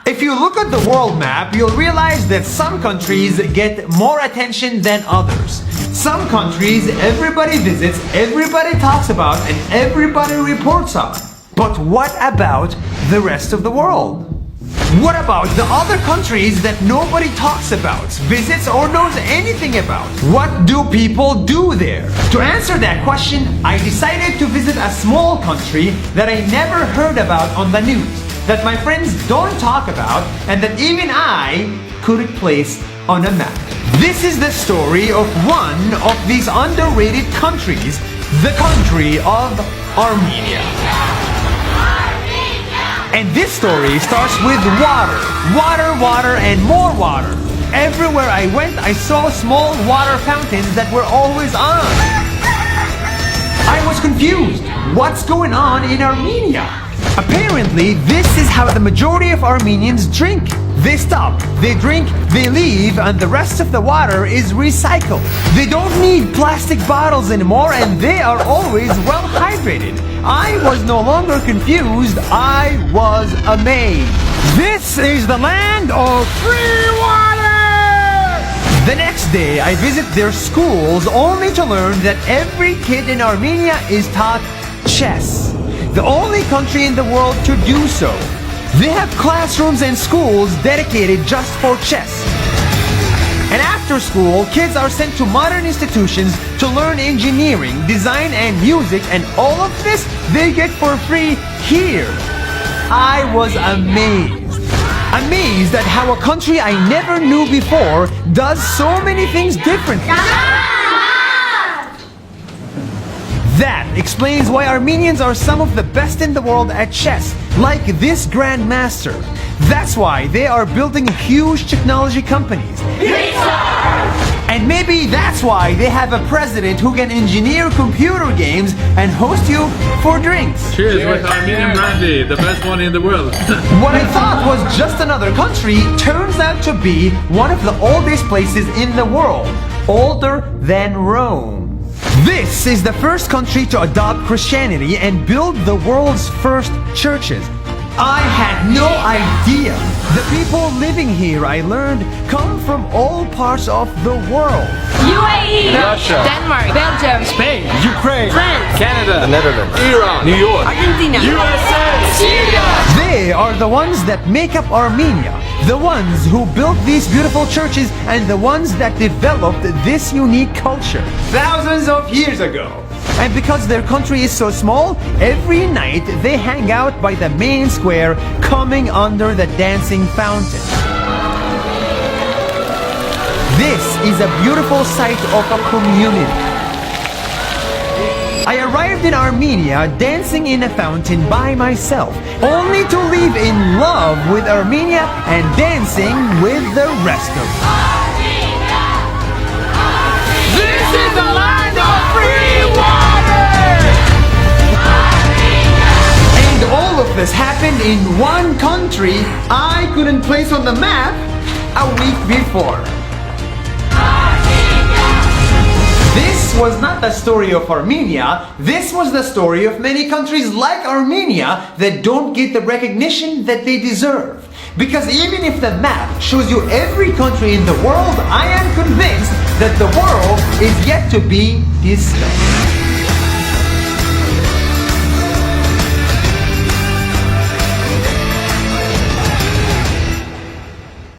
If you look at the world map, you'll realize that some countries get more attention than others. Some countries everybody visits, everybody talks about, and everybody reports on. But what about the rest of the world? What about the other countries that nobody talks about, visits, or knows anything about? What do people do there? To answer that question, I decided to visit a small country that I never heard about on the news, that my friends don't talk about, and that even I couldn't place on a map. This is the story of one of these underrated countries, the country of Armenia. And this story starts with water. Water, water, and more water. Everywhere I went, I saw small water fountains that were always on. I was confused. What's going on in Armenia? Apparently, this is how the majority of Armenians drink. They stop, they drink, they leave, and the rest of the water is recycled. They don't need plastic bottles anymore, and they are always well hydrated. I was no longer confused, I was amazed. This is the land of free water! The next day, I visit their schools only to learn that every kid in Armenia is taught chess. The only country in the world to do so. They have classrooms and schools dedicated just for chess. And after school, kids are sent to modern institutions to learn engineering, design, and music, and all of this they get for free here. I was amazed. Amazed at how a country I never knew before does so many things differently. That explains why Armenians are some of the best in the world at chess, like this grandmaster. That's why they are building huge technology companies. And maybe that's why they have a president who can engineer computer games and host you for drinks. Cheers with Armenian brandy, the best one in the world. What I thought was just another country turns out to be one of the oldest places in the world, older than Rome. This is the first country to adopt Christianity and build the world's first churches. I had no idea. The people living here, I learned, come from all parts of the world. UAE, Russia, Denmark, Belgium, Spain, Ukraine, France, Canada, The Netherlands, Iran, New York, Argentina, USA, Syria. They are the ones that make up Armenia, the ones who built these beautiful churches, and the ones that developed this unique culture thousands of years ago. And because their country is so small, every night they hang out by the main square, coming under the dancing fountain. This is a beautiful sight of a community. I arrived in Armenia dancing in a fountain by myself, only to live in love with Armenia and dancing with the rest of them. This is the land of free water! And all of this happened in one country I couldn't place on the map a week before. This was not the story of Armenia, this was the story of many countries like Armenia that don't get the recognition that they deserve. Because even if the map shows you every country in the world, I am convinced that the world is yet to be discovered.